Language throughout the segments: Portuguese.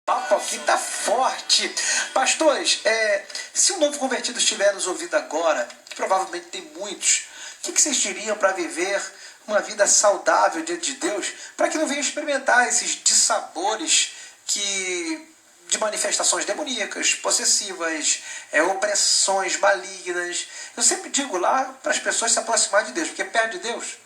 Papo aqui tá forte. Pastores, se um novo convertido estiver nos ouvindo agora, que provavelmente tem muitos, o que vocês diriam para viver uma vida saudável diante de Deus, para que não venham experimentar esses dissabores de manifestações demoníacas, possessivas, opressões malignas? Eu sempre digo lá para as pessoas se aproximarem de Deus, porque perto de Deus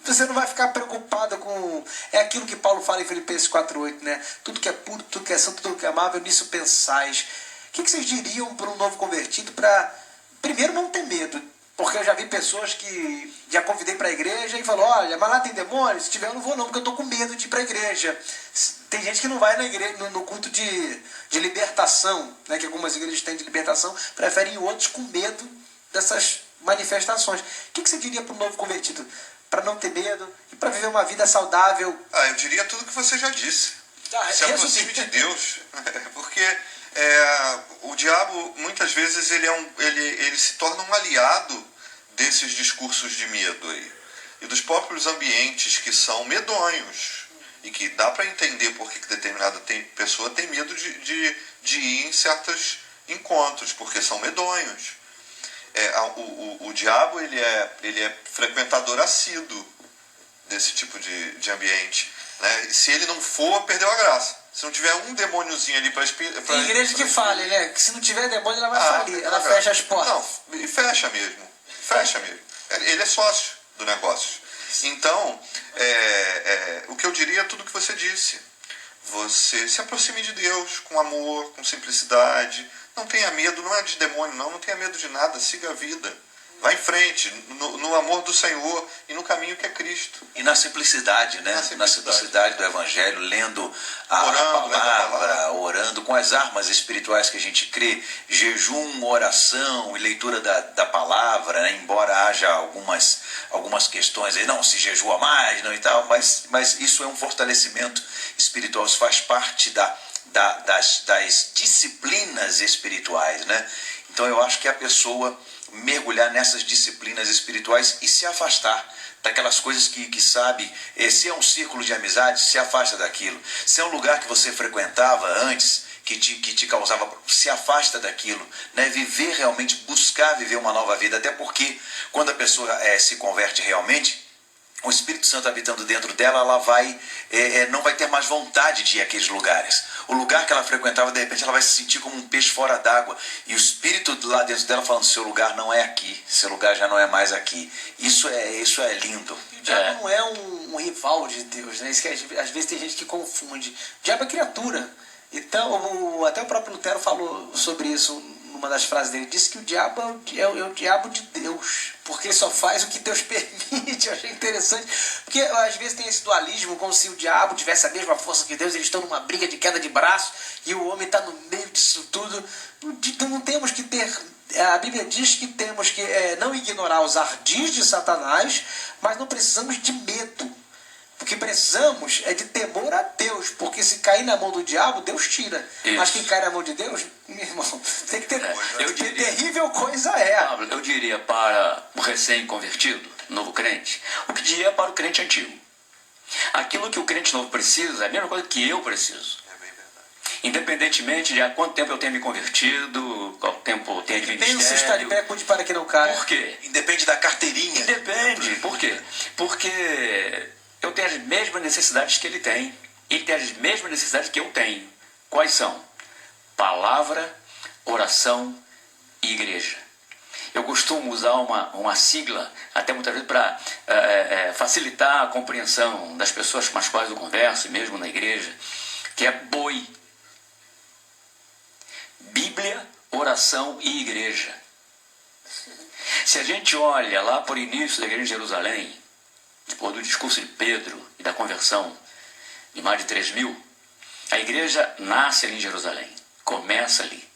você não vai ficar preocupado com... É aquilo que Paulo fala em Filipenses 4:8, né? Tudo que é puro, tudo que é santo, tudo que é amável, nisso pensais. O que vocês diriam para um novo convertido para, primeiro, não ter medo? Porque eu já vi pessoas que já convidei para a igreja e falou: olha, mas lá tem demônio? Se tiver eu não vou não, porque eu estou com medo de ir para a igreja. Tem gente que não vai na igreja, no culto de libertação, né? Que algumas igrejas têm de libertação, preferem outros com medo dessas manifestações. O que você diria para um novo convertido? Para não ter medo e para viver uma vida saudável? Eu diria tudo que você já disse. Se aproxime de Deus. Porque o diabo, muitas vezes, ele se torna um aliado desses discursos de medo aí. E dos próprios ambientes que são medonhos. E que dá para entender por que determinada pessoa tem medo de ir em certos encontros, porque são medonhos. O diabo ele é frequentador assíduo desse tipo de ambiente, né? E se ele não for, perdeu a graça. Se não tiver um demôniozinho ali para tem igreja que fale, né? Que se não tiver demônio ela vai falir, ela fecha as portas. Não, e fecha mesmo. Ele é sócio do negócio. Então, o que eu diria é tudo o que você disse. Você se aproxime de Deus com amor, com simplicidade. Não tenha medo, não é de demônio, não tenha medo de nada, siga a vida. Vá em frente, no amor do Senhor e no caminho que é Cristo. E na simplicidade, né? Na simplicidade do Evangelho, lendo a palavra, orando com as armas espirituais que a gente crê, jejum, oração e leitura da palavra, né? Embora haja algumas questões aí, não se jejua mais, não e tal, mas isso é um fortalecimento espiritual, isso faz parte das disciplinas espirituais, né? Então eu acho que a pessoa mergulhar nessas disciplinas espirituais e se afastar daquelas coisas que sabe, se é um círculo de amizade, se afasta daquilo. Se é um lugar que você frequentava antes, que te causava, se afasta daquilo, né? Viver realmente, buscar viver uma nova vida, até porque quando a pessoa se converte realmente, o Espírito Santo habitando dentro dela, ela não vai ter mais vontade de ir àqueles lugares. O lugar que ela frequentava, de repente, ela vai se sentir como um peixe fora d'água. E o Espírito lá dentro dela falando: seu lugar não é aqui, seu lugar já não é mais aqui. Isso é lindo. O diabo não é um rival de Deus, né? Isso que às vezes tem gente que confunde. O diabo é criatura. Então, até o próprio Lutero falou sobre isso numa das frases dele. Disse que o diabo é o diabo de Deus, porque só faz o que Deus permite. Eu achei interessante, porque às vezes tem esse dualismo, como se o diabo tivesse a mesma força que Deus. Eles estão numa briga de queda de braço e o homem está no meio disso tudo. Não temos que ter... A Bíblia diz que temos que não ignorar os ardis de Satanás, mas não precisamos de medo. O que precisamos é de temor a Deus, porque se cair na mão do diabo, Deus tira. Isso. Mas quem cai na mão de Deus, meu irmão, tem que ter... terrível coisa é. Pablo, eu diria para o recém-convertido, novo crente, o que diria para o crente antigo. Aquilo que o crente novo precisa é a mesma coisa que eu preciso. Independentemente de há quanto tempo eu tenho me convertido, qual tempo eu tenho de ministério. Pensa estar de pé, cuide para que não caia. Por quê? Independe da carteirinha. Independe. Por quê? Porque eu tenho as mesmas necessidades que ele tem. Ele tem as mesmas necessidades que eu tenho. Quais são? Palavra, oração e igreja. Eu costumo usar uma sigla, até muitas vezes para facilitar a compreensão das pessoas com as quais eu converso, mesmo na igreja, que é BOI. Bíblia, oração e igreja. Se a gente olha lá por início da igreja de Jerusalém, depois do discurso de Pedro e da conversão de mais de 3.000, a igreja nasce ali em Jerusalém, começa ali.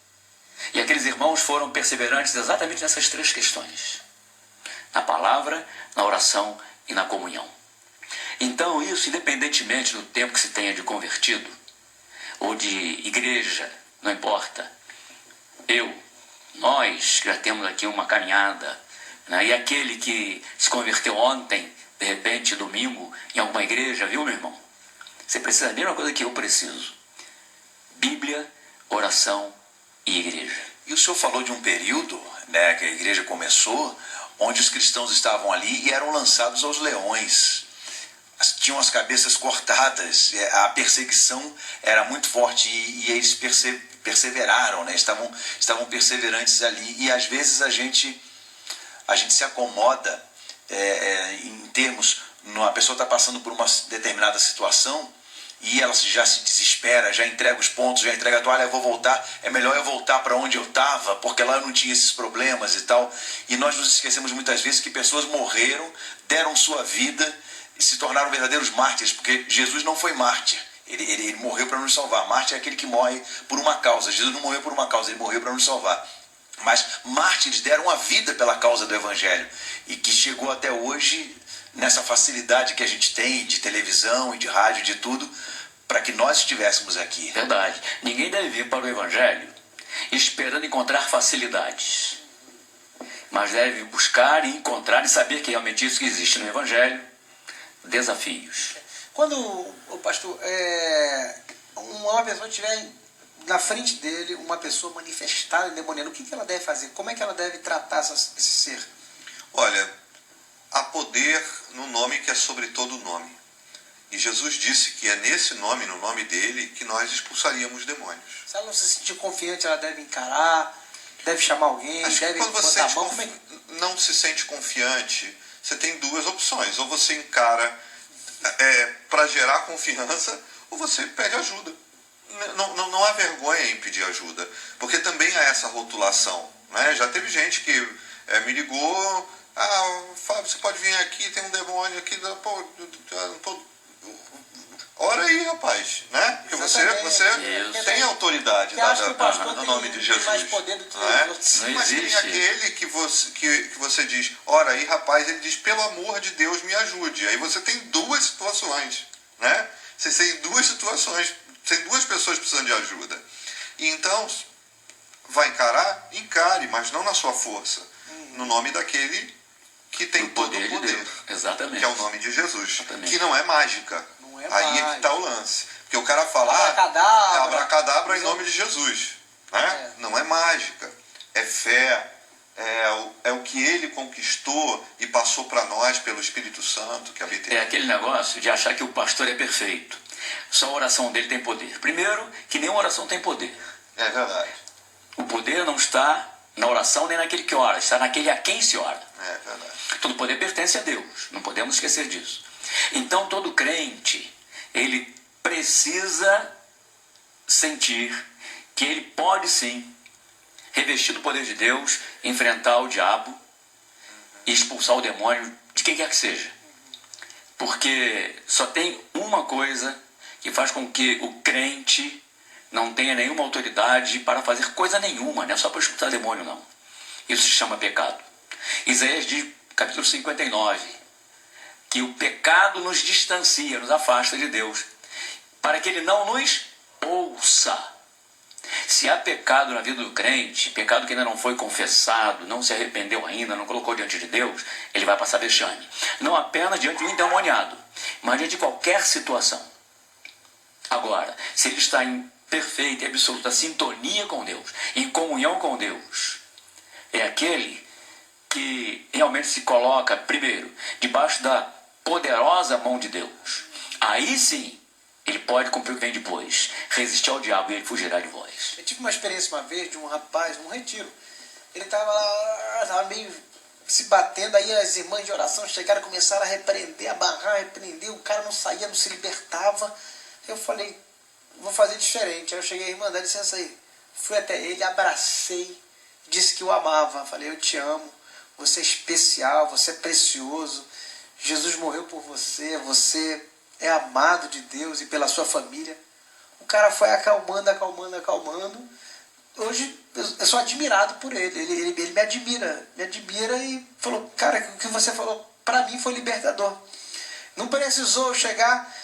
E aqueles irmãos foram perseverantes exatamente nessas três questões: na palavra, na oração e na comunhão. Então isso, independentemente do tempo que se tenha de convertido, ou de igreja, não importa. Nós já temos aqui uma caminhada, né? E aquele que se converteu ontem, de repente, domingo, em alguma igreja, viu, meu irmão? Você precisa da mesma coisa que eu preciso. Bíblia, oração e igreja. E o senhor falou de um período, né, que a igreja começou, onde os cristãos estavam ali e eram lançados aos leões. Tinham as cabeças cortadas, a perseguição era muito forte e eles perseveraram, né? Estavam perseverantes ali. E às vezes a gente se acomoda em termos, a pessoa está passando por uma determinada situação e ela já se desespera, já entrega os pontos, já entrega a toalha, eu vou voltar, é melhor eu voltar para onde eu estava, porque lá eu não tinha esses problemas e tal. E nós nos esquecemos muitas vezes que pessoas morreram, deram sua vida e se tornaram verdadeiros mártires, porque Jesus não foi mártir. Ele morreu para nos salvar. Mártir é aquele que morre por uma causa. Jesus não morreu por uma causa, ele morreu para nos salvar. Mas mártires deram a vida pela causa do Evangelho e que chegou até hoje nessa facilidade que a gente tem de televisão e de rádio, de tudo, para que nós estivéssemos aqui. Verdade. Ninguém deve vir para o Evangelho esperando encontrar facilidades, mas deve buscar e encontrar e saber que realmente isso que existe no Evangelho, desafios. Quando o pastor, uma pessoa estiver na frente dele, uma pessoa manifestada, endemoniada, o que ela deve fazer? Como é que ela deve tratar esse ser? Olha, há poder no nome que é sobre todo nome. E Jesus disse que é nesse nome, no nome dele, que nós expulsaríamos demônios. Se ela não se sentir confiante, ela deve encarar, deve chamar alguém, acho deve que quando você botar a mão. não se sente confiante, você tem duas opções. Ou você encara para gerar confiança, ou você pede ajuda. Não há vergonha em pedir ajuda, porque também há essa rotulação, né? Já teve gente que me ligou, Fábio, você pode vir aqui, tem um demônio aqui, ora aí, rapaz, né? Porque você tem autoridade no nome de Jesus. Mais poder do que Mas tem aquele que você diz, ora aí, rapaz, ele diz, pelo amor de Deus, me ajude. Aí você tem duas situações, né? Você tem duas situações, tem duas pessoas precisando de ajuda. E então, vai encarar? Encare, mas não na sua força. No nome daquele que tem todo o poder. De Exatamente. Que é o nome de Jesus. Exatamente. Que não é mágica. Não é aí mágica. É que está o lance. Porque o cara fala, abracadabra em nome de Jesus. Né? Não é mágica. É fé. É o que ele conquistou e passou para nós pelo Espírito Santo que habita em nós. É aquele negócio de achar que o pastor é perfeito. Só a oração dele tem poder. Primeiro, que nenhuma oração tem poder. É verdade. O poder não está na oração nem naquele que ora, está naquele a quem se ora. É verdade. Todo poder pertence a Deus, não podemos esquecer disso. Então todo crente, ele precisa sentir que ele pode sim, revestido do poder de Deus, enfrentar o diabo e expulsar o demônio de quem quer que seja. Porque só tem uma coisa que faz com que o crente não tenha nenhuma autoridade para fazer coisa nenhuma, não é só para expulsar demônio, não. Isso se chama pecado. Isaías diz, capítulo 59, que o pecado nos distancia, nos afasta de Deus, para que ele não nos ouça. Se há pecado na vida do crente, pecado que ainda não foi confessado, não se arrependeu ainda, não colocou diante de Deus, ele vai passar vexame. Não apenas diante de um endemoniado, mas diante de qualquer situação. Agora, se ele está em perfeita e absoluta sintonia com Deus, em comunhão com Deus, é aquele que realmente se coloca, primeiro, debaixo da poderosa mão de Deus. Aí sim, ele pode cumprir o que vem depois, resistir ao diabo e ele fugirá de vós. Eu tive uma experiência uma vez de um rapaz num retiro. Ele estava lá, estava meio se batendo, aí as irmãs de oração chegaram e começaram a repreender, a barrar, a repreender, o cara não saía, não se libertava. Eu falei, vou fazer diferente. Aí eu cheguei, irmã, dá licença aí. Fui até ele, abracei, disse que o amava. Falei, eu te amo, você é especial, você é precioso. Jesus morreu por você, você é amado de Deus e pela sua família. O cara foi acalmando. Hoje eu sou admirado por ele. Ele me admira e falou, cara, o que você falou para mim foi libertador. Não precisou chegar,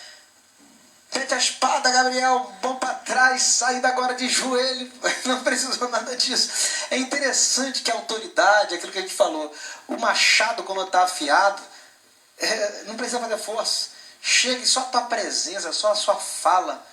mete a espada, Gabriel, mão para trás, saída agora de joelho. Não precisou nada disso. É interessante que a autoridade, aquilo que a gente falou, o machado quando está afiado, não precisa fazer força. Chega e só a tua presença, só a sua fala